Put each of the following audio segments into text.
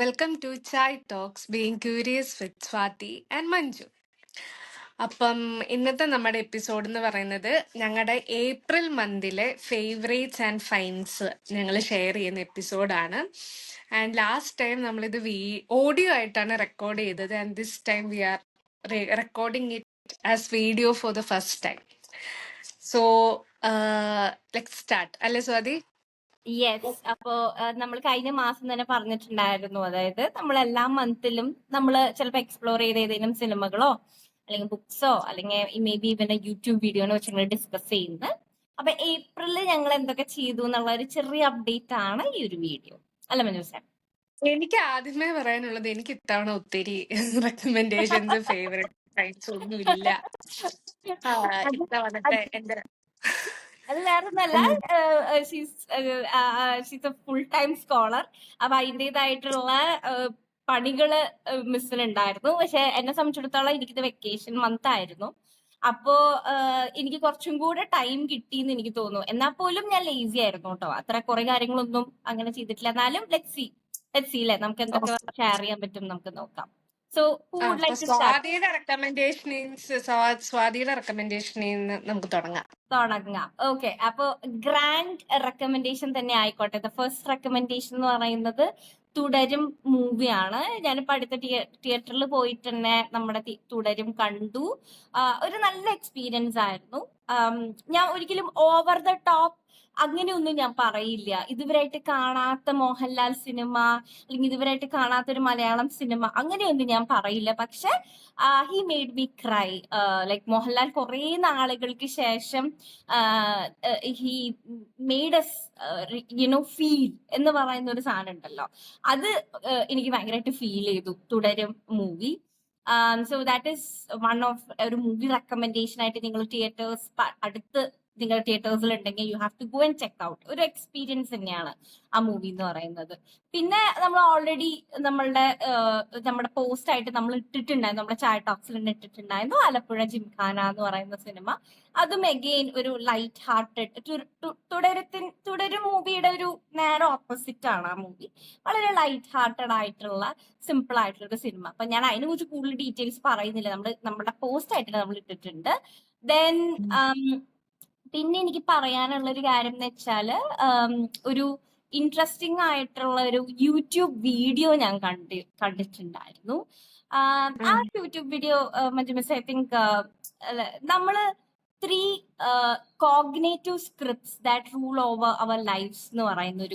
welcome to Chai Talks, Being Curious with Swati and Manju. അപ്പം ഇന്നത്തെ നമ്മുടെ episode എന്ന് പറയുന്നത് ഞങ്ങളുടെ ഏപ്രിൽ മന്തിലെ ഫേവറേറ്റ്സ് ആൻഡ് ഫൈൻസ് ഞങ്ങൾ ഷെയർ ചെയ്യുന്ന എപ്പിസോഡാണ്. ആൻഡ് ലാസ്റ്റ് ടൈം നമ്മളിത് ഓഡിയോ ആയിട്ടാണ് റെക്കോർഡ് ചെയ്തത്. And this time we are recording it as video for the first time. So let's start അല്ലേ സ്വാതി? യെസ്. അപ്പോ നമ്മൾ കഴിഞ്ഞ മാസം തന്നെ പറഞ്ഞിട്ടുണ്ടായിരുന്നു, അതായത് നമ്മൾ എല്ലാ മന്തിലും നമ്മൾ ചിലപ്പോൾ എക്സ്പ്ലോർ ചെയ്ത ഏതെങ്കിലും സിനിമകളോ അല്ലെങ്കിൽ ബുക്സോ അല്ലെങ്കിൽ മേ ബി ഇവന്റെ യൂട്യൂബ് വീഡിയോനെ വെച്ച് ഞങ്ങൾ ഡിസ്കസ് ചെയ്യുന്നത്. അപ്പൊ ഏപ്രിലിൽ ഞങ്ങൾ എന്തൊക്കെ ചെയ്തു എന്നുള്ള ഒരു ചെറിയ അപ്ഡേറ്റ് ആണ് ഈ ഒരു വീഡിയോ, അല്ല മനു സാർ? എനിക്ക് ആദ്യമേ പറയാനുള്ളത്, എനിക്ക് ഇത്തവണ ഒത്തിരി റെക്കമെൻഡേഷൻസ് ഫേവറേറ്റ് ഫൈൻസ് ഒന്നും ഇല്ല ഇത്തവണത്തെ എന്റെ. അത് വേറെ ഒന്നല്ല, she's A full time scholar. അപ്പൊ അതിൻ്റെതായിട്ടുള്ള പണികള് മിസ്സിനുണ്ടായിരുന്നു. പക്ഷെ എന്നെ സംബന്ധിച്ചിടത്തോളം എനിക്കിത് വെക്കേഷൻ മന്ത് ആയിരുന്നു. അപ്പോ എനിക്ക് കുറച്ചും കൂടെ ടൈം കിട്ടിയെന്ന് എനിക്ക് തോന്നുന്നു. എന്നാൽ പോലും ഞാൻ ലേസി ആയിരുന്നു കേട്ടോ. അത്ര കുറെ കാര്യങ്ങളൊന്നും അങ്ങനെ ചെയ്തിട്ടില്ല. എന്നാലും ലെറ്റ്സ് സീ അല്ലേ, നമുക്ക് എന്തൊക്കെ ഷെയർ ചെയ്യാൻ പറ്റും നമുക്ക് നോക്കാം. സോ സ്വാതിയുടെ റെക്കമെൻഡേഷനിൽ നിന്ന് നമുക്ക് തുടങ്ങാം. ഓക്കെ. അപ്പൊ ഗ്രാൻഡ് റെക്കമെൻഡേഷൻ തന്നെ ആയിക്കോട്ടെ. ദ ഫസ്റ്റ് റെക്കമെൻഡേഷൻ എന്ന് പറയുന്നത് തുടരും മൂവിയാണ്. ഞാനിപ്പോ അടുത്ത തിയേറ്ററിൽ പോയിട്ട് തന്നെ നമ്മുടെ തുടരും കണ്ടു. ഒരു നല്ല എക്സ്പീരിയൻസ് ആയിരുന്നു. ഞാൻ ഒരിക്കലും ഓവർ ദ ടോപ്പ് അങ്ങനെയൊന്നും ഞാൻ പറയില്ല. ഇതുവരെയായിട്ട് കാണാത്ത മോഹൻലാൽ സിനിമ അല്ലെങ്കിൽ ഇതുവരെയായിട്ട് കാണാത്ത ഒരു മലയാളം സിനിമ അങ്ങനെയൊന്നും ഞാൻ പറയില്ല. പക്ഷെ he made me cry. Like Mohanlal കുറെ നാളുകൾക്ക് ശേഷം ഹി മെയ്ഡ് എസ് ഫീൽ എന്ന് പറയുന്ന ഒരു സാധനം ഉണ്ടല്ലോ, അത് എനിക്ക് ഭയങ്കരമായിട്ട് ഫീൽ ചെയ്തു Thudarum movie. So that is one of ഒരു മൂവി റെക്കമെൻഡേഷൻ ആയിട്ട് നിങ്ങൾ അടുത്ത് നിങ്ങളുടെ തിയേറ്റേഴ്സിൽ ഉണ്ടെങ്കിൽ you have to go and check out. ഒരു എക്സ്പീരിയൻസ് തന്നെയാണ് ആ മൂവി എന്ന് പറയുന്നത്. പിന്നെ നമ്മൾ ഓൾറെഡി നമ്മുടെ പോസ്റ്റ് ആയിട്ട് നമ്മൾ ഇട്ടിട്ടുണ്ടായിരുന്നു, നമ്മുടെ ചായ ടോക്സിൽ ഇട്ടിട്ടുണ്ടായിരുന്നു ആലപ്പുഴ ജിംഖാന എന്ന് പറയുന്ന സിനിമ. അതും അഗെയിൻ ഒരു ലൈറ്റ് ഹാർട്ടഡ് തുടരും മൂവിയുടെ ഒരു നേരെ ഓപ്പോസിറ്റ് ആണ് ആ മൂവി. വളരെ ലൈറ്റ് ഹാർട്ടഡ് ആയിട്ടുള്ള സിമ്പിൾ ആയിട്ടുള്ള ഒരു സിനിമ. അപ്പൊ ഞാൻ അതിനെ കുറിച്ച് കൂടുതൽ ഡീറ്റെയിൽസ് പറയുന്നില്ല, നമ്മുടെ പോസ്റ്റ് ആയിട്ട് നമ്മൾ ഇട്ടിട്ടുണ്ട്. ദെൻ പിന്നെ എനിക്ക് പറയാനുള്ള ഒരു കാര്യം എന്ന് വെച്ചാല് ഒരു ഇൻട്രസ്റ്റിംഗ് ആയിട്ടുള്ള ഒരു യൂട്യൂബ് വീഡിയോ ഞാൻ കണ്ടിട്ടുണ്ടായിരുന്നു. ആ YouTube video miss I think നമ്മള് 3 cognitive scripts that rule over our lifes എന്ന് പറയുന്ന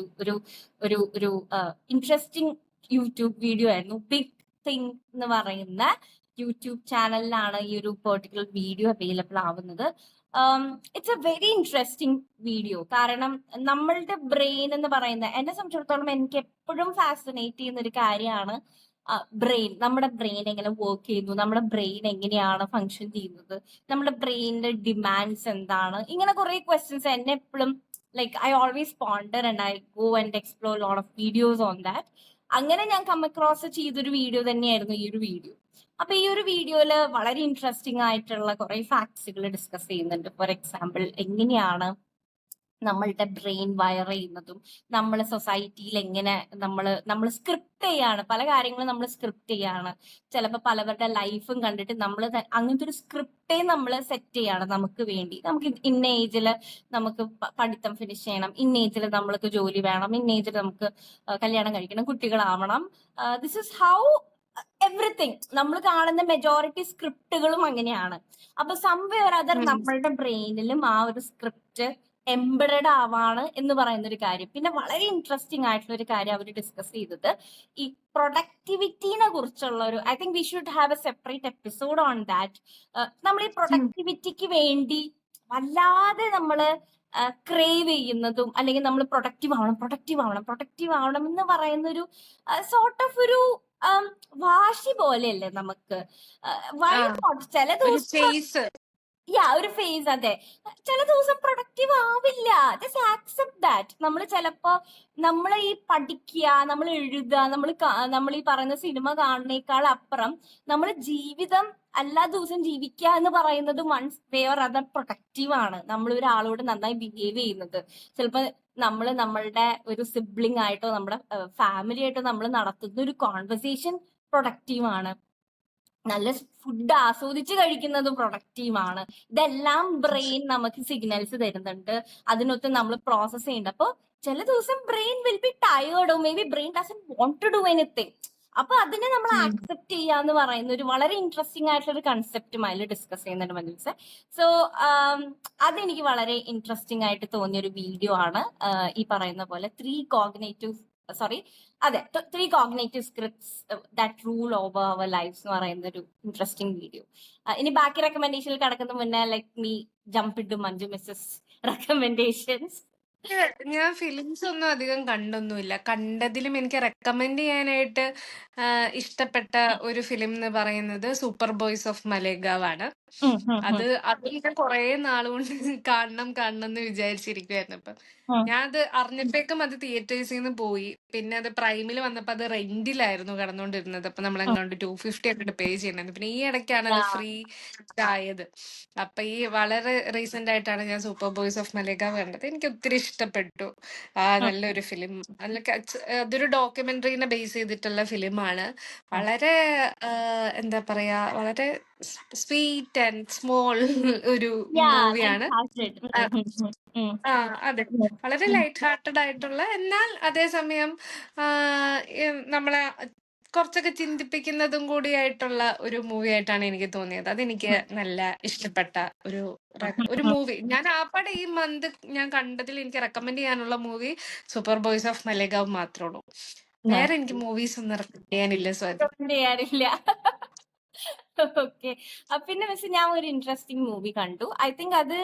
ഒരു ഇൻട്രസ്റ്റിംഗ് യൂട്യൂബ് വീഡിയോ ആയിരുന്നു. ബിഗ് തിങ് എന്ന് പറയുന്ന യൂട്യൂബ് ചാനലിലാണ് ഈ ഒരു പെർട്ടിക്കുലർ വീഡിയോ അവൈലബിൾ ആവുന്നത്. It's a very interesting video. കാരണം നമ്മളുടെ ബ്രെയിൻ എന്ന് പറയുന്ന, എന്നെ സംബന്ധിച്ചിടത്തോളം എനിക്ക് എപ്പോഴും ഫാസിനേറ്റ് ചെയ്യുന്ന ഒരു കാര്യമാണ് ബ്രെയിൻ. നമ്മുടെ ബ്രെയിൻ എങ്ങനെ വർക്ക് ചെയ്യുന്നു, നമ്മുടെ ബ്രെയിൻ എങ്ങനെയാണ് ഫങ്ഷൻ ചെയ്യുന്നത്, നമ്മുടെ ബ്രെയിനിന്റെ ഡിമാൻഡ്സ് എന്താണ്, ഇങ്ങനെ കുറെ ക്വസ്റ്റ്യൻസ് എന്നെ എപ്പോഴും like I always ponder and I go and explore lot of videos on that. അങ്ങനെ ഞാൻ കം അക്രോസ് ചെയ്തൊരു വീഡിയോ തന്നെയായിരുന്നു ഈ ഒരു വീഡിയോ. അപ്പൊ ഈ ഒരു വീഡിയോയില് വളരെ ഇൻട്രസ്റ്റിംഗ് ആയിട്ടുള്ള കുറെ ഫാക്ട്സുകൾ ഡിസ്കസ് ചെയ്യുന്നുണ്ട്. ഫോർ എക്സാമ്പിൾ, എങ്ങനെയാണ് നമ്മളുടെ ബ്രെയിൻ വയർ ചെയ്യുന്നതും, നമ്മൾ സൊസൈറ്റിയിൽ എങ്ങനെ നമ്മൾ സ്ക്രിപ്റ്റ് ചെയ്യാണ്, പല കാര്യങ്ങളും നമ്മൾ സ്ക്രിപ്റ്റ് ചെയ്യാണ്. ചിലപ്പോൾ പലവരുടെ ലൈഫും കണ്ടിട്ട് നമ്മൾ അങ്ങനത്തെ ഒരു സ്ക്രിപ്റ്റേ നമ്മൾ സെറ്റ് ചെയ്യാണ് നമുക്ക് വേണ്ടി. നമുക്ക് ഇന്ന ഏജിൽ നമുക്ക് പഠിത്തം ഫിനിഷ് ചെയ്യണം, ഇന്ന ഏജിൽ നമ്മൾക്ക് ജോലി വേണം, ഇന്ന ഏജിൽ നമുക്ക് കല്യാണം കഴിക്കണം, കുട്ടികളാവണം. This is how everything. നമ്മൾ കാണുന്ന മെജോറിറ്റി സ്ക്രിപ്റ്റുകളും അങ്ങനെയാണ്. അപ്പൊ സംവെയർ അതർ നമ്മളുടെ ബ്രെയിനിലും ആ ഒരു സ്ക്രിപ്റ്റ് എംബഡഡ് ആവാണ് എന്ന് പറയുന്ന ഒരു കാര്യം. പിന്നെ വളരെ ഇൻട്രസ്റ്റിംഗ് ആയിട്ടുള്ള ഒരു കാര്യം അവർ ഡിസ്കസ് ചെയ്തത് ഈ പ്രൊഡക്ടിവിറ്റിനെ കുറിച്ചുള്ള ഒരു, I think we should have A separate episode on that. നമ്മൾ ഈ പ്രൊഡക്ടിവിറ്റിക്ക് വേണ്ടി വല്ലാതെ നമ്മള് ക്രേവ് ചെയ്യുന്നതും, അല്ലെങ്കിൽ നമ്മൾ പ്രൊഡക്റ്റീവ് ആവണം എന്ന് പറയുന്ന ഒരു സോർട്ട് ഓഫ് ഒരു വാശി പോലെയല്ലേ നമുക്ക്. വൈ നോട്ട് ചില ദിവസം ഒരു ഫേസ്. അതെ, ചില ദിവസം പ്രൊഡക്റ്റീവ് ആവില്ല. Just accept that. നമ്മൾ ചിലപ്പോ നമ്മൾ ഈ പഠിക്കുക, നമ്മൾ എഴുതുക, നമ്മൾ ഈ പറയുന്ന സിനിമ കാണുന്നേക്കാൾ അപ്പുറം നമ്മൾ ജീവിതം എല്ലാ ദിവസവും ജീവിക്കുക എന്ന് പറയുന്നത് one's way or other productive ആണ്. നമ്മൾ ഒരാളോട് നന്നായി ബിഹേവ് ചെയ്യുന്നത്, ചിലപ്പോ നമ്മളുടെ ഒരു സിബ്ലിംഗ് ആയിട്ടോ നമ്മുടെ ഫാമിലി ആയിട്ടോ നമ്മൾ നടത്തുന്ന ഒരു കോൺവെർസേഷൻ പ്രൊഡക്റ്റീവ് ആണ്. നല്ല ഫുഡ് ആസ്വദിച്ച് കഴിക്കുന്നതും പ്രൊഡക്റ്റീവ് ആണ്. ഇതെല്ലാം ബ്രെയിൻ നമുക്ക് സിഗ്നൽസ് തരുന്നുണ്ട്, അതിനൊത്ത് നമ്മൾ പ്രോസസ് ചെയ്യുന്നുണ്ട്. അപ്പൊ ചില ദിവസം brain will be tired, maybe brain doesn't want to do anything. അപ്പൊ അതിനെ നമ്മൾ ആക്സെപ്റ്റ് ചെയ്യാന്ന് പറയുന്ന ഒരു വളരെ ഇൻട്രസ്റ്റിംഗ് ആയിട്ടുള്ള ഒരു കൺസെപ്റ്റും അതിൽ ഡിസ്കസ് ചെയ്യുന്നുണ്ട് മഞ്ജുസെ. സോ അതെനിക്ക് വളരെ ഇൻട്രസ്റ്റിംഗ് ആയിട്ട് തോന്നിയ ഒരു വീഡിയോ ആണ്. ഈ പറയുന്ന പോലെ 3 cognitive scripts that rule over our lifes എന്ന് പറയുന്ന ഒരു ഇൻട്രസ്റ്റിംഗ് വീഡിയോ. ഇനി ബാക്കി റെക്കമെൻഡേഷനിൽ കിടക്കുന്ന മുന്നേ let me jump into Manju miss's recommendations. ഞാൻ ഫിലിംസ് ഒന്നും അധികം കണ്ടൊന്നുമില്ല. കണ്ടതിലും എനിക്ക് റെക്കമെൻഡ് ചെയ്യാനായിട്ട് ഇഷ്ടപ്പെട്ട ഒരു ഫിലിം എന്ന് പറയുന്നത് സൂപ്പർ ബോയ്സ് ഓഫ് മലേഗാവ് ആണ്. അത് ഞാൻ കുറേ നാളുകൊണ്ട് കാണണം എന്ന് വിചാരിച്ചിരിക്കുവായിരുന്നു. അപ്പം ഞാൻ അത് അറിഞ്ഞപ്പോഴേക്കും അത് തിയേറ്റേഴ്സിൽ നിന്ന് പോയി. പിന്നെ അത് പ്രൈമിൽ വന്നപ്പോ അത് റെന്റിലായിരുന്നു കിടന്നുകൊണ്ടിരുന്നത്. അപ്പൊ നമ്മൾ എങ്ങാണ്ട് 250 ഒക്കെ പേ ചെയ്യണത്. പിന്നെ ഈ ഇടയ്ക്കാണ് അത് ഫ്രീ ആയത്. അപ്പൊ ഈ വളരെ റീസെന്റ് ആയിട്ടാണ് ഞാൻ സൂപ്പർ ബോയ്സ് ഓഫ് മലേഗാവ് കണ്ടത്. എനിക്ക് ഒത്തിരി ഇഷ്ടപ്പെട്ടു. നല്ലൊരു ഫിലിം. അതൊരു ഡോക്യുമെന്ററിനെ ബേസ് ചെയ്തിട്ടുള്ള ഫിലിമാണ്. വളരെ എന്താ പറയാ, വളരെ സ്വീറ്റ് ആൻഡ് സ്മോൾ ഒരു മൂവിയാണ്. അതെ, വളരെ ലൈറ്റ് ഹാർട്ടഡ് ആയിട്ടുള്ള, എന്നാൽ അതേസമയം നമ്മളെ കുറച്ചൊക്കെ ചിന്തിപ്പിക്കുന്നതും കൂടിയായിട്ടുള്ള ഒരു മൂവി ആയിട്ടാണ് എനിക്ക് തോന്നിയത്. അതെനിക്ക് നല്ല ഇഷ്ടപ്പെട്ട ഒരു മൂവി. ഞാൻ ആപ്പാടെ ഈ മന്ത് ഞാൻ കണ്ടതിൽ എനിക്ക് റെക്കമെൻഡ് ചെയ്യാനുള്ള movie super boys of Malegaon മാത്രമേ ഉള്ളൂ. വേറെ എനിക്ക് മൂവീസ് ഒന്നും റെക്കമെൻഡ് ചെയ്യാനില്ല ചെയ്യാനില്ല. ഓക്കെ. പിന്നെ മിസ് ഞാൻ ഒരു ഇൻട്രസ്റ്റിംഗ് മൂവി കണ്ടു. ഐ തിങ്ക് അത്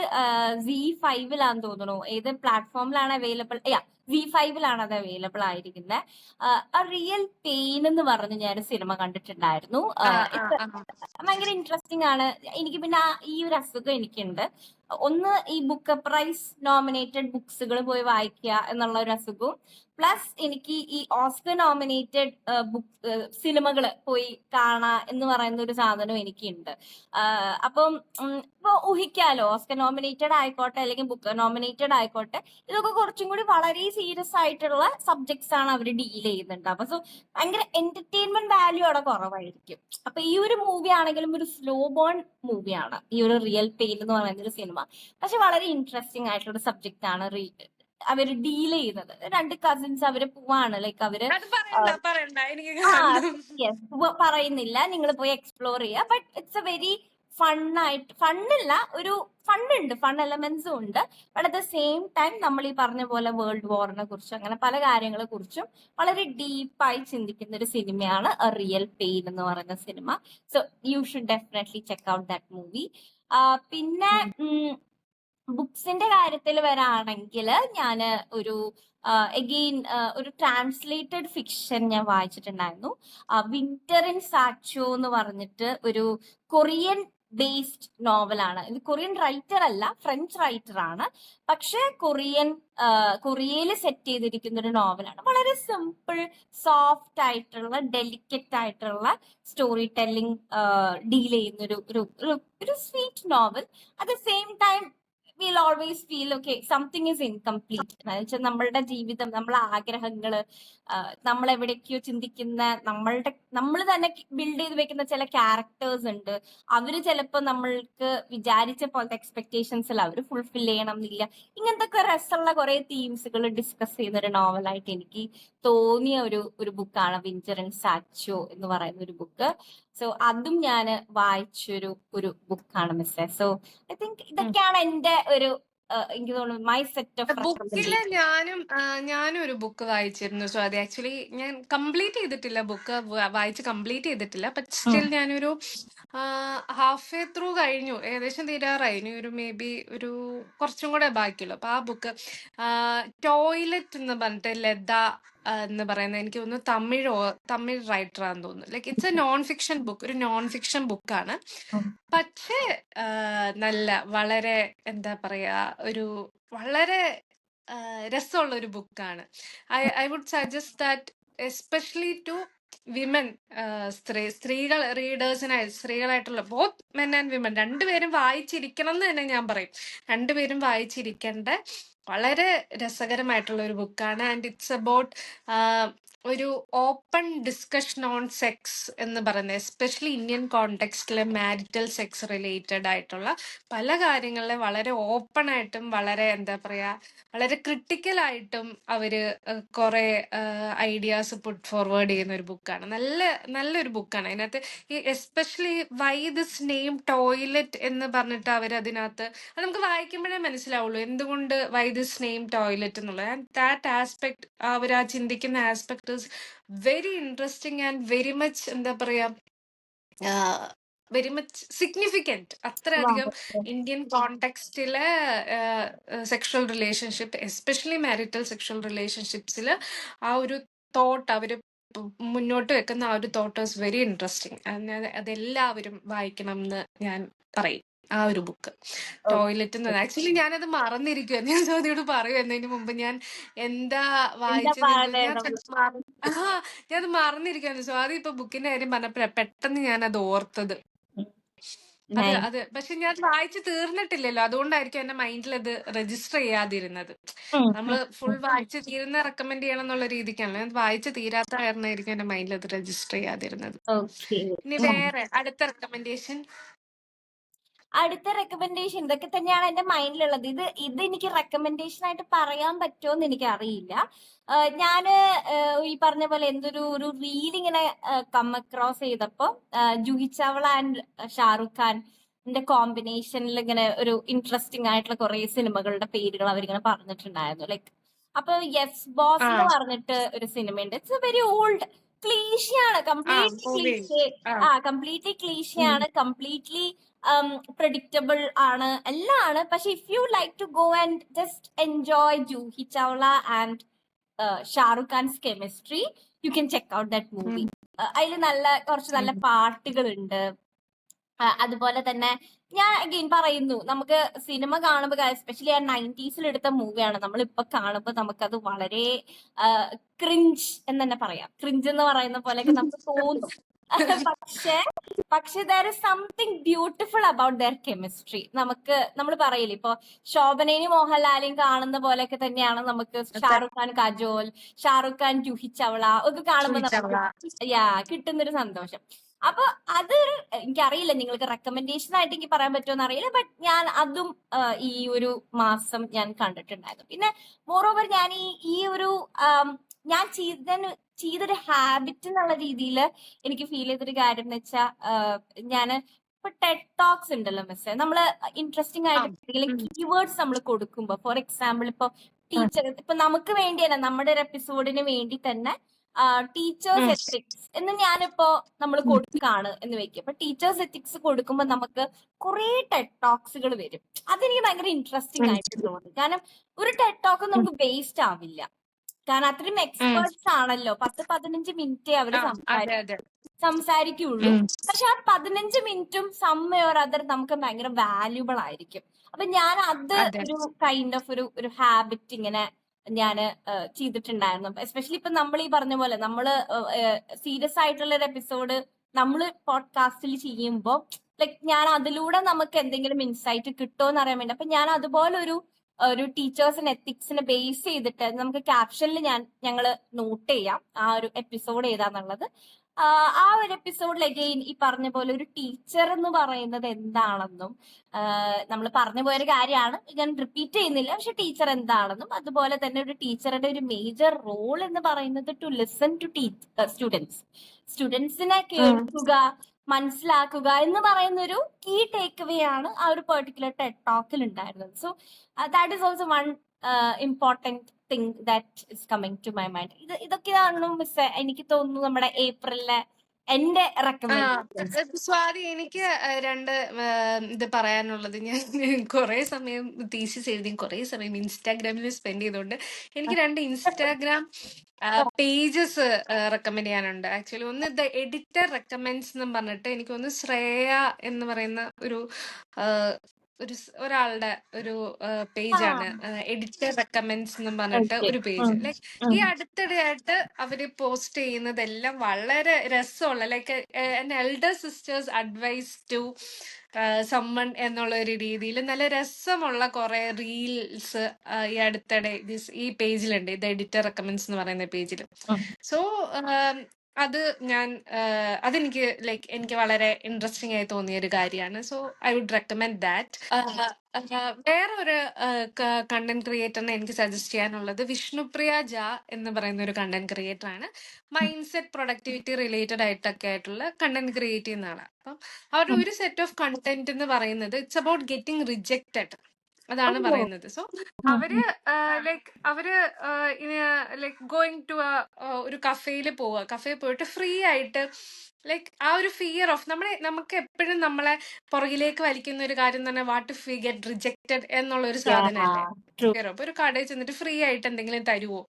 Z5-ലാന്ന് തോന്നുന്നു. ഏത് പ്ലാറ്റ്ഫോമിലാണ് അവൈലബിൾ? Z5-ലാണ് അത് അവൈലബിൾ ആയിരിക്കുന്നത്. റിയൽ പെയിൻ എന്ന് പറഞ്ഞ് ഞാൻ സിനിമ കണ്ടിട്ടുണ്ടായിരുന്നു. ഭയങ്കര ഇൻട്രസ്റ്റിംഗ് ആണ്. എനിക്ക് പിന്നെ ഈ ഒരു അസുഖം എനിക്കുണ്ട്. ഒന്ന്, ഈ ബുക്ക് പ്രൈസ് നോമിനേറ്റഡ് ബുക്സുകൾ പോയി വായിക്കുക എന്നുള്ള ഒരു അസുഖവും, പ്ലസ് എനിക്ക് ഈ ഓസ്കർ നോമിനേറ്റഡ് സിനിമകൾ പോയി കാണാ എന്ന് പറയുന്ന ഒരു സാധനം എനിക്കുണ്ട്. അപ്പം ഇപ്പൊ ഊഹിക്കാലോ, ഓസ്കർ നോമിനേറ്റഡ് ആയിക്കോട്ടെ അല്ലെങ്കിൽ ബുക്ക് നോമിനേറ്റഡ് ആയിക്കോട്ടെ, ഇതൊക്കെ കുറച്ചും കൂടി വളരെ സീരിയസ് ആയിട്ടുള്ള സബ്ജക്ട്സ് ആണ് അവർ ഡീൽ ചെയ്യുന്നുണ്ട്. അപ്പൊ സോ ഭയങ്കര എന്റർടൈൻമെന്റ് വാല്യൂ അവിടെ കുറവായിരിക്കും. അപ്പൊ ഈ ഒരു മൂവി ആണെങ്കിലും ഒരു സ്ലോ ബേൺ മൂവിയാണ്, ഈ ഒരു റിയൽ പെയിൻ എന്ന് പറയുന്ന ഒരു സിനിമ. പക്ഷെ വളരെ ഇൻട്രസ്റ്റിംഗ് ആയിട്ടുള്ള ഒരു സബ്ജക്റ്റ് ആണ് അവര് ഡീൽ ചെയ്യുന്നത്. 2 കസിൻസ് അവര് പോവാണ്, ലൈക്ക് അവര് പറയുന്നില്ല, നിങ്ങൾ പോയി എക്സ്പ്ലോർ ചെയ്യുക. ബട്ട് ഇറ്റ്സ് എ വെരി ഫണ്ണില്ല, ഒരു ഫണ്ണുണ്ട്, ഫൺ എലമെന്റ്സും ഉണ്ട്. But at the same time നമ്മൾ ഈ പറഞ്ഞ പോലെ വേൾഡ് വാറിനെ കുറിച്ചും അങ്ങനെ പല കാര്യങ്ങളെ കുറിച്ചും വളരെ ഡീപ്പായി ചിന്തിക്കുന്ന ഒരു സിനിമയാണ് എ റിയൽ പെയിൻ എന്ന് പറയുന്ന cinema. So you should definitely check out that movie. പിന്നെ ബുക്സിന്റെ കാര്യത്തിൽ വരാണെങ്കിൽ ഞാൻ ഒരു അഗെയിൻ ഒരു ട്രാൻസ്ലേറ്റഡ് ഫിക്ഷൻ ഞാൻ വായിച്ചിട്ടുണ്ടായിരുന്നു. വിന്റർ ഇൻ സാച്ചോ എന്ന് പറഞ്ഞിട്ട് ഒരു കൊറിയൻ ബേസ്ഡ് നോവലാണ്. ഇത് കൊറിയൻ റൈറ്റർ അല്ല, ഫ്രഞ്ച് റൈറ്റർ ആണ്. പക്ഷെ കൊറിയയിൽ സെറ്റ് ചെയ്തിരിക്കുന്ന ഒരു നോവലാണ്. വളരെ സിമ്പിൾ, സോഫ്റ്റ് ആയിട്ടുള്ള, ഡെലിക്കറ്റ് ആയിട്ടുള്ള സ്റ്റോറി ടെല്ലിംഗ് ഡീൽ ചെയ്യുന്ന ഒരു sweet novel. At the same time we'll always feel okay, something is incomplete. എന്നുവെച്ചാൽ നമ്മളുടെ ജീവിതം, നമ്മളെ ആഗ്രഹങ്ങള്, നമ്മൾ എവിടേക്കോ ചിന്തിക്കുന്ന, നമ്മൾ തന്നെ ബിൽഡ് ചെയ്ത് വെക്കുന്ന ചില ക്യാരക്ടേഴ്സ് ഉണ്ട്. അവര് ചിലപ്പോ നമ്മൾക്ക് വിചാരിച്ച പോലത്തെ എക്സ്പെക്ടേഷൻസിൽ അവർ ഫുൾഫിൽ ചെയ്യണം എന്നില്ല. ഇങ്ങനത്തെ ഒക്കെ രസമുള്ള കുറെ തീംസുകൾ ഡിസ്കസ് ചെയ്യുന്ന ഒരു നോവലായിട്ട് എനിക്ക് തോന്നിയ ഒരു ബുക്കാണ് വിന്റർ ഇൻ സാച്ചോ എന്ന് പറയുന്ന ഒരു ബുക്ക്. സോ അതും ഞാൻ വായിച്ചൊരു ബുക്കാണ് മിസ്സേ. സോ ഐ തിങ്ക് ഇതൊക്കെയാണ് എന്റെ ഒരു എനിക്ക് തോന്നുന്നു മൈ സെറ്റ് ഓഫ് ബുക്കില് ഞാനും ഒരു ബുക്ക് വായിച്ചിരുന്നു. സോ അത് ആക്ച്വലി ഞാൻ കംപ്ലീറ്റ് ചെയ്തിട്ടില്ല, ബുക്ക് വായിച്ച് കംപ്ലീറ്റ് ചെയ്തിട്ടില്ല. ബട്ട് സ്റ്റിൽ ഞാനൊരു ഹാഫ് വേ ത്രൂ കഴിഞ്ഞു, ഏകദേശം തീരാറായി. ഇനി ഒരു മേ ബി ഒരു കുറച്ചും കൂടെ ബാക്കിയുള്ളു. അപ്പൊ ആ ബുക്ക് ടോയ്ലറ്റ് എന്ന് പറഞ്ഞിട്ട് ലത എന്ന് പറയുന്നത് എനിക്ക് തോന്നുന്നു തമിഴ് റൈറ്ററാന്ന് തോന്നുന്നു. Like it's A non fiction book, ഒരു നോൺ ഫിക്ഷൻ ബുക്കാണ്. പക്ഷേ നല്ല വളരെ എന്താ പറയാ, ഒരു വളരെ രസമുള്ള ഒരു ബുക്കാണ്. I would suggest that especially to women, സ്ത്രീകളായിട്ടുള്ള ബോത്ത് മെൻ ആൻഡ് വിമൻ, രണ്ടുപേരും വായിച്ചിരിക്കണം എന്ന് തന്നെ ഞാൻ പറയും. രണ്ടുപേരും വായിച്ചിരിക്കേണ്ട വളരെ രസകരമായിട്ടുള്ള ഒരു ബുക്കാണ്. ആൻഡ് ഇറ്റ്സ് അബൌട്ട് ഒരു ഓപ്പൺ ഡിസ്കഷൻ ഓൺ സെക്സ് എന്ന് പറയുന്നത്, എസ്പെഷ്യലി ഇന്ത്യൻ കോണ്ടെക്സ്റ്റിലെ മാരിറ്റൽ സെക്സ് റിലേറ്റഡ് ആയിട്ടുള്ള പല കാര്യങ്ങളിലെ വളരെ ഓപ്പൺ ആയിട്ടും വളരെ എന്താ പറയാ, വളരെ ക്രിട്ടിക്കലായിട്ടും അവര് കുറെ ഐഡിയാസ് പുട്ട് ഫോർവേഡ് ചെയ്യുന്ന ഒരു ബുക്കാണ്. നല്ലൊരു ബുക്കാണ്. അതിനകത്ത് ഈ especially why this name toilet എന്ന് പറഞ്ഞിട്ട് അവരതിനകത്ത് അത് നമുക്ക് വായിക്കുമ്പോഴേ മനസ്സിലാവുള്ളൂ എന്തുകൊണ്ട് വൈ ദിസ് നെയിം ടോയ്ലറ്റ് എന്നുള്ളത്. ആൻഡ് ദാറ്റ് ആസ്പെക്ട്, അവർ ആ ചിന്തിക്കുന്ന aspect is very interesting and very much എന്താ പറയാ, വെരി മച്ച് സിഗ്നിഫിക്കൻറ്റ്. അത്രയധികം ഇന്ത്യൻ കോണ്ടെക്സ്റ്റിലെ sexual relationship, especially marital sexual റിലേഷൻഷിപ്സിൽ ആ ഒരു തോട്ട് അവര് മുന്നോട്ട് വെക്കുന്ന ആ ഒരു തോട്ട് ഈസ് വെരി ഇൻട്രസ്റ്റിംഗ്. അതെല്ലാവരും വായിക്കണം എന്ന് ഞാൻ പറയും. ആ ഒരു ബുക്ക് ടോയ്ലറ്റ് എന്ന്. ആക്ച്വലി ഞാനത് മറന്നിരിക്കുവായിരുന്നു. ഞാൻ സ്വാതിയോട് പറയുന്നതിന് മുമ്പ് ഞാൻ എന്താ വായിച്ചത്, ഞാനത് മറന്നിരിക്കുവായിരുന്നു. സ്വാതി ഇപ്പൊ ബുക്കിന്റെ കാര്യം പറഞ്ഞപ്പോഴാ പെട്ടെന്ന് ഞാനത് ഓർത്തത്. അത് പക്ഷെ ഞാൻ വായിച്ചു തീർന്നിട്ടില്ലല്ലോ, അതുകൊണ്ടായിരിക്കും എന്റെ മൈൻഡിൽ അത് രജിസ്റ്റർ ചെയ്യാതിരുന്നത്. നമ്മള് ഫുൾ വായിച്ചു തീരുന്ന റെക്കമെൻഡ് ചെയ്യണം എന്നുള്ള രീതിക്കാണല്ലോ, ഞാൻ വായിച്ചു തീരാത്ത കാരണമായിരിക്കും എന്റെ മൈൻഡിൽ അത് രജിസ്റ്റർ ചെയ്യാതിരുന്നത്. ഇനി വേറെ അടുത്ത റെക്കമെൻഡേഷൻ. അടുത്ത റെക്കമെൻഡേഷൻ ഇതൊക്കെ തന്നെയാണ് എന്റെ മൈൻഡിലുള്ളത്. ഇത് എനിക്ക് റെക്കമെൻഡേഷൻ ആയിട്ട് പറയാൻ പറ്റുമോന്ന് എനിക്ക് അറിയില്ല. ഞാന് ഈ പറഞ്ഞ പോലെ ഒരു റീൽ ഇങ്ങനെ കം അക്രോസ് ചെയ്തപ്പോ ജൂഹി ചാവള ആൻഡ് ഷാറുഖ് ഖാന്റെ കോമ്പിനേഷനിൽ ഇങ്ങനെ ഒരു ഇൻട്രസ്റ്റിംഗ് ആയിട്ടുള്ള കുറെ സിനിമകളുടെ പേരുകൾ അവരിങ്ങനെ പറഞ്ഞിട്ടുണ്ടായിരുന്നു. ലൈക്ക് അപ്പൊ യെസ് ബോസ് എന്ന് പറഞ്ഞിട്ട് ഒരു സിനിമയുണ്ട്. ഇറ്റ്സ് എ വെരി ഓൾഡ് ക്ലീഷയാണ്, കംപ്ലീറ്റ്ലി ക്ലീഷയാണ്, കംപ്ലീറ്റ്ലി പ്രഡിക്റ്റബിൾ ആണ്, എല്ലാം ആണ്. പക്ഷെ if you like to go and just enjoy Juhi Chawla and Shahrukh Khan's chemistry, you can check out that movie. അതിൽ കുറച്ച് നല്ല പാട്ടുകളുണ്ട്. അതുപോലെ തന്നെ ഞാൻ അഗെയിൻ പറയുന്നു, നമുക്ക് സിനിമ കാണുമ്പോൾ എസ്പെഷ്യലി ആ 90s എടുത്ത മൂവിയാണ്, നമ്മളിപ്പൊ കാണുമ്പോൾ നമുക്കത് വളരെ ക്രിഞ്ച് എന്ന് തന്നെ പറയാം. ക്രിഞ്ച് എന്ന് പറയുന്ന പോലെയൊക്കെ നമുക്ക് തോന്നും. പക്ഷെ there is something beautiful about there chemistry. നമ്മൾ പറയില്ലേ, ഇപ്പൊ ശോഭനയും മോഹൻലാലിയും കാണുന്ന പോലെയൊക്കെ തന്നെയാണ് നമുക്ക് ഷാറുഖ് ഖാൻ കജോൽ, ഷാറുഖ് ഖാൻ ജൂഹി ചവള ഒക്കെ കാണുമ്പോൾ നമുക്ക് കിട്ടുന്നൊരു സന്തോഷം. അപ്പൊ അത് എനിക്കറിയില്ല നിങ്ങൾക്ക് റെക്കമെൻഡേഷൻ ആയിട്ട് എനിക്ക് പറയാൻ പറ്റുമോ അറിയില്ല. ബട്ട് ഞാൻ അതും ഈ ഒരു മാസം ഞാൻ കണ്ടിട്ടുണ്ടായിരുന്നു. പിന്നെ മോറോവർ ഞാൻ ഈ ഒരു ഞാൻ ചെയ്തൊരു ഹാബിറ്റ് എന്നുള്ള രീതിയിൽ എനിക്ക് ഫീൽ ചെയ്തൊരു കാര്യം എന്ന് വെച്ചാൽ, ഞാന് ഇപ്പൊ ടെഡ് ടോക്സ് ഉണ്ടല്ലോ മിസ്സേ, നമ്മള് ഇൻട്രസ്റ്റിംഗ് ആയിട്ട് എന്തെങ്കിലും കീവേഡ്സ് നമ്മൾ കൊടുക്കുമ്പോ, ഫോർ എക്സാമ്പിൾ ഇപ്പൊ ടീച്ചർ, ഇപ്പൊ നമുക്ക് വേണ്ടിയല്ല, നമ്മുടെ ഒരു എപ്പിസോഡിന് വേണ്ടി തന്നെ ടീച്ചേഴ്സ് എത്തിക്സ് എന്ന് ഞാനിപ്പോ നമ്മൾ കൊടുക്കാണ് എന്ന് വെക്കുക. അപ്പൊ ടീച്ചേഴ്സ് എത്തിക്സ് കൊടുക്കുമ്പോൾ നമുക്ക് കുറെ ടെഡ് ടോക്സുകൾ വരും. അതെനിക്ക് ഭയങ്കര ഇൻട്രസ്റ്റിംഗ് ആയിട്ട് തോന്നി. കാരണം ഒരു ടെഡ് ടോക്ക് നമുക്ക് വേസ്റ്റ് ആവില്ല, കാരണം അത്രയും എക്സ്പേർട്സ് ആണല്ലോ. 10-15 മിനിറ്റേ അവര് സംസാരിക്കുള്ളൂ. പക്ഷെ ആ 15 മിനിറ്റും സം ഓർ അതർ നമുക്ക് ഭയങ്കര വാല്യൂബിൾ ആയിരിക്കും. അപ്പൊ ഞാൻ അത് ഒരു കൈൻഡ് ഓഫ് ഒരു ഹാബിറ്റ് ഇങ്ങനെ ഞാന് ചെയ്തിട്ടുണ്ടായിരുന്നു. എസ്പെഷ്യലി ഇപ്പൊ നമ്മൾ ഈ പറഞ്ഞ പോലെ നമ്മള് സീരിയസ് ആയിട്ടുള്ള ഒരു എപ്പിസോഡ് നമ്മള് പോഡ്കാസ്റ്റിൽ ചെയ്യുമ്പോൾ ലൈക് ഞാൻ അതിലൂടെ നമുക്ക് എന്തെങ്കിലും ഇൻസൈറ്റ് കിട്ടുമോ അറിയാൻ വേണ്ടി, അപ്പൊ ഞാൻ അതുപോലെ ഒരു ടീച്ചേഴ്സിന് എത്തിക്സിനെ ബേസ് ചെയ്തിട്ട് നമുക്ക് ക്യാപ്ഷനിൽ ഞങ്ങള് നോട്ട് ചെയ്യാം ആ ഒരു എപ്പിസോഡ് ഏതാന്നുള്ളത്. ആ ഒരു എപ്പിസോഡിൽ അഗെയിൻ ഈ പറഞ്ഞ പോലെ ഒരു ടീച്ചർ എന്ന് പറയുന്നത് എന്താണെന്നും നമ്മൾ പറഞ്ഞു പോയൊരു കാര്യമാണ്, ഞാൻ റിപ്പീറ്റ് ചെയ്യുന്നില്ല. പക്ഷെ ടീച്ചർ എന്താണെന്നും, അതുപോലെ തന്നെ ഒരു ടീച്ചറുടെ ഒരു മേജർ റോൾ എന്ന് പറയുന്നത് ടു ലിസൺ ടു സ്റ്റുഡൻസിനെ കേൾക്കുക, മനസ്സിലാക്കുക എന്ന് പറയുന്ന ഒരു കീ ടേക്ക് അവേ ആണ് ആ ഒരു പെർട്ടിക്കുലർ ടെഡ് ടോക്കിൽ ഉണ്ടായിരുന്നത്. So that is also one important thing that is coming to my mind. ഇതൊക്കെയാണ് മിസ് എനിക്ക് തോന്നുന്നു നമ്മുടെ ഏപ്രിലിലെ എന്റെ ആ റെക്കമെൻഡേഷൻസ്. സ്വാതി, എനിക്ക് രണ്ട് ഇത് പറയാനുള്ളത്. ഞാൻ കുറെ സമയം തീസിസ് എഴുതി കുറെ സമയം ഇൻസ്റ്റാഗ്രാമിൽ സ്പെൻഡ് ചെയ്തുകൊണ്ട് എനിക്ക് രണ്ട് ഇൻസ്റ്റാഗ്രാം പേജസ് റെക്കമെൻഡ് ചെയ്യാനുണ്ട്. ആക്ച്വലി ഒന്ന് ദ എഡിറ്റർ റെക്കമെൻഡ്സ് എന്നും പറഞ്ഞിട്ട് എനിക്കൊന്ന് ശ്രേയ എന്ന് പറയുന്ന ഒരു ആ, ഒരാളുടെ ഒരു പേജാണ്, എഡിറ്റർ റെക്കമെൻഡ്സ് എന്നും പറഞ്ഞിട്ട് ഓക്കെ. ഒരു പേജ്. ലൈക്ക് ഈ അടുത്തിടെയായിട്ട് അവര് പോസ്റ്റ് ചെയ്യുന്നതെല്ലാം വളരെ രസമുള്ള, like an elder sister's advice to someone എന്നുള്ള ഒരു രീതിയിൽ നല്ല രസമുള്ള കുറെ റീൽസ് ഈ അടുത്തിടെ ഈ പേജിലുണ്ട്, ഇത് എഡിറ്റർ റെക്കമെൻഡ്സ് എന്ന് പറയുന്ന പേജിൽ. സോ അത് ഞാൻ അതെനിക്ക് ലൈക്ക് എനിക്ക് വളരെ ഇൻട്രസ്റ്റിംഗ് ആയി തോന്നിയ ഒരു കാര്യമാണ്. So I would recommend that. വേറൊരു കണ്ടന്റ് ക്രിയേറ്ററിനെ എനിക്ക് സജസ്റ്റ് ചെയ്യാനുള്ളത് വിഷ്ണുപ്രിയ ജ എന്ന് പറയുന്ന ഒരു കണ്ടന്റ് ക്രിയേറ്റർ ആണ്. മൈൻഡ് സെറ്റ് പ്രൊഡക്ടിവിറ്റി റിലേറ്റഡ് ആയിട്ടൊക്കെ ആയിട്ടുള്ള കണ്ടന്റ് ക്രിയേറ്റ് ചെയ്യുന്ന ആളാണ്. അപ്പം അവരുടെ ഒരു സെറ്റ് ഓഫ് കണ്ടന്റ് എന്ന് പറയുന്നത് ഇറ്റ്സ് അബൌട്ട് ഗെറ്റിംഗ് റിജക്റ്റഡ്, അതാണ് പറയുന്നത്. സോ അവര് അവര് ലൈക്ക് ഗോയിങ് ടു ഒരു കഫേയിൽ പോവുക, കഫേ പോയിട്ട് ഫ്രീ ആയിട്ട് ലൈക്ക് ആ ഒരു ഫിയർ ഓഫ് നമുക്ക് എപ്പോഴും നമ്മളെ പുറകിലേക്ക് വലിക്കുന്ന ഒരു കാര്യം തന്നെ what if we get rejected എന്നുള്ള ഒരു സാധനമല്ലേ. ഫിയർ ഓഫ് ഒരു കടയിൽ ചെന്നിട്ട് ഫ്രീ ആയിട്ട് എന്തെങ്കിലും തരുവോ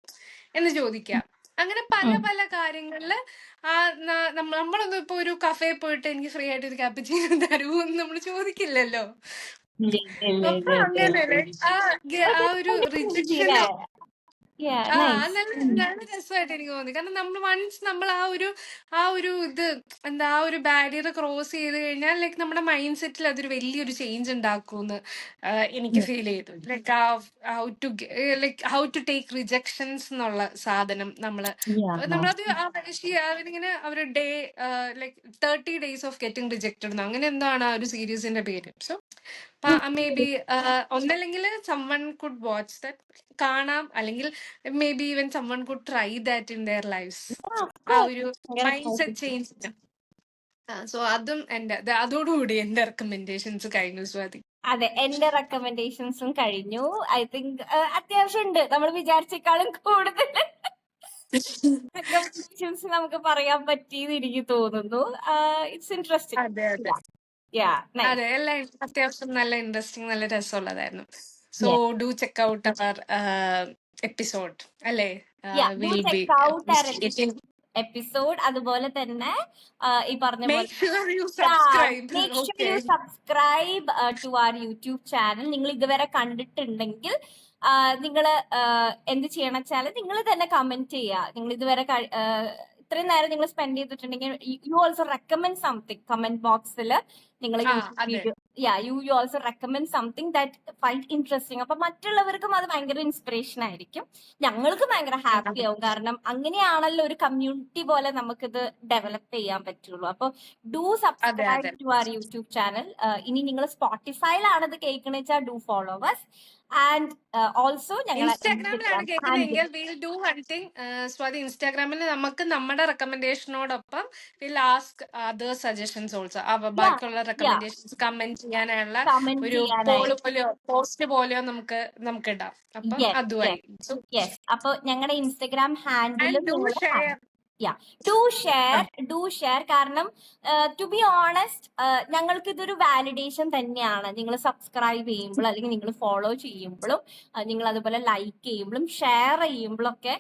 എന്ന് ചോദിക്കുക. അങ്ങനെ പല പല കാര്യങ്ങളില് നമ്മളൊന്നും ഇപ്പൊ ഒരു കഫേ പോയിട്ട് എനിക്ക് ഫ്രീ ആയിട്ട് ഒരു കാപ്പിച്ചീനോ തരുവോ എന്ന് നമ്മൾ ചോദിക്കില്ലല്ലോ. അപ്പൊ അങ്ങനെ ആ ഒരു റിജക്ഷൻ നല്ല രസമായിട്ട് എനിക്ക് തോന്നി. കാരണം നമ്മൾ വൺസ് നമ്മൾ ആ ഒരു ഇത് എന്താ ആ ഒരു ബാരിയർ ക്രോസ് ചെയ്ത് കഴിഞ്ഞാൽ ലൈക്ക് നമ്മുടെ മൈൻഡ് സെറ്റിൽ അതൊരു വലിയൊരു ചേഞ്ച് ഉണ്ടാക്കുമെന്ന് എനിക്ക് ഫീൽ ചെയ്തു. Like how to take rejections എന്നുള്ള സാധനം നമ്മളത് അവരിങ്ങനെ അവര് day like 30 days of getting rejected അങ്ങനെ എന്താണ് ആ ഒരു സീരീസിന്റെ പേര്. സോ മേ ബി ഒന്നല്ലെങ്കിൽ someone could watch that, കാണാം, അല്ലെങ്കിൽ maybe even someone could try that in their lives. ആ ഒരു മൈൻഡ് സെറ്റ് ചേഞ്ച്. സോ അതും അതോടുകൂടി എന്റെ റെക്കമെൻഡേഷൻസ് കഴിഞ്ഞു സ്വാതി. അതെ, എന്റെ റെക്കമെൻഡേഷൻസും കഴിഞ്ഞു. ഐ തിങ്ക് അത്യാവശ്യം ഉണ്ട്, നമ്മൾ വിചാരിച്ചേക്കാളും കൂടുതൽ റെക്കമെൻഡേഷൻസ് നമുക്ക് പറയാൻ പറ്റിയെന്ന് എനിക്ക് തോന്നുന്നു. It's interesting. അതെ അതെ അതെ, എല്ലാം അത്യാവശ്യം നല്ല ഇൻട്രസ്റ്റിംഗ്, നല്ല രസമുള്ളതായിരുന്നു. So do check out our episode അല്ലേ. എപ്പിസോഡ് അതുപോലെ തന്നെ ഈ പറഞ്ഞ പോലെ Make sure you subscribe. make sure Okay. you subscribe to our YouTube channel. നിങ്ങൾ ഇതുവരെ കണ്ടിട്ടുണ്ടെങ്കിൽ നിങ്ങൾ എന്ത് ചെയ്യണം വെച്ചാൽ നിങ്ങൾ തന്നെ കമന്റ് ചെയ്യുക. നിങ്ങൾ ഇതുവരെ ഇത്രയും നേരം നിങ്ങൾ സ്പെൻഡ് ചെയ്തിട്ടുണ്ടെങ്കിൽ you also recommend something comment ബോക്സിൽ. നിങ്ങൾ you also recommend something that find interesting. അപ്പൊ മറ്റുള്ളവർക്കും അത് ഭയങ്കര ഇൻസ്പിറേഷൻ ആയിരിക്കും, ഞങ്ങൾക്ക് ഭയങ്കര ഹാപ്പി ആവും. കാരണം അങ്ങനെയാണല്ലോ ഒരു കമ്മ്യൂണിറ്റി പോലെ നമുക്കിത് ഡെവലപ്പ് ചെയ്യാൻ പറ്റുള്ളൂ. അപ്പൊ do subscribe to our YouTube channel. ഇനി നിങ്ങൾ സ്പോട്ടിഫൈയിലാണ് ഇത് കേൾക്കണെന്ന് വെച്ചാൽ do follow us. And also ഞങ്ങൾ ഇൻസ്റ്റാഗ്രാമിലാണ് കേൾക്കുന്നതെങ്കിൽ will do one thing Swathi. ഇൻസ്റ്റാഗ്രാമിൽ നമുക്ക് നമ്മുടെ റെക്കമെൻഡേഷനോടൊപ്പം will ask other suggestions also. ബാക്കിയുള്ള റെക്കമെൻഡേഷൻസ് കമന്റ് ചെയ്യാനുള്ള ഒരു പോസ്റ്റ് പോലെയോ നമുക്ക് ഇടാം. അപ്പം അതുമായി അപ്പൊ ഞങ്ങളുടെ ഇൻസ്റ്റാഗ്രാം ഹാൻഡിലും ഡു ഷെയർ. കാരണം ടു ബി ഓണസ്റ്റ് ഞങ്ങൾക്ക് ഇതൊരു വാലിഡേഷൻ തന്നെയാണ്. നിങ്ങൾ സബ്സ്ക്രൈബ് ചെയ്യുമ്പോൾ അല്ലെങ്കിൽ നിങ്ങൾ ഫോളോ ചെയ്യുമ്പോഴും നിങ്ങൾ അതുപോലെ ലൈക്ക് ചെയ്യുമ്പോഴും ഷെയർ ചെയ്യുമ്പോഴൊക്കെ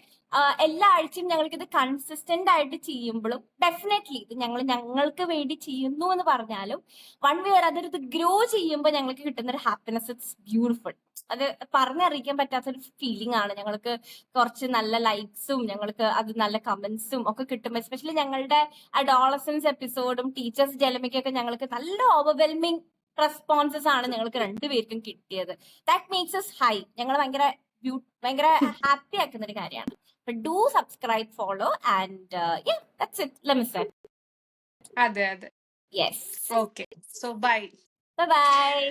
എല്ലാ ആഴ്ചയും ഞങ്ങൾക്ക് ഇത് കൺസിസ്റ്റന്റ് ആയിട്ട് ചെയ്യുമ്പോഴും ഡെഫിനറ്റ്ലി ഇത് ഞങ്ങൾക്ക് വേണ്ടി ചെയ്യുന്നു എന്ന് പറഞ്ഞാലും വൺ വേ അതൊരു ഗ്രോ ചെയ്യുമ്പോൾ ഞങ്ങൾക്ക് കിട്ടുന്ന ഒരു ഹാപ്പിനെസ് ഇറ്റ്സ് ബ്യൂട്ടിഫുൾ. അത് പറഞ്ഞറിയിക്കാൻ പറ്റാത്തൊരു ഫീലിംഗ് ആണ്. ഞങ്ങൾക്ക് കുറച്ച് നല്ല ലൈക്സും ഞങ്ങൾക്ക് അത് നല്ല കമന്റ്സും ഒക്കെ കിട്ടും. എസ്പെഷ്യലി ഞങ്ങളുടെ അഡോളസൻസ് എപ്പിസോഡും ടീച്ചേഴ്സ് ജലമിക്കൊക്കെ ഞങ്ങൾക്ക് നല്ല ഓവർവെൽമിങ് റെസ്പോൺസസ് ആണ് ഞങ്ങൾക്ക് രണ്ടുപേർക്കും കിട്ടിയത്. That makes us high. ഞങ്ങൾ ഭയങ്കര ഹാപ്പി ആക്കുന്ന ഒരു കാര്യമാണ്. Do subscribe, follow and that's it. Let me say. അതെ. Yes. Okay. So bye. Bye.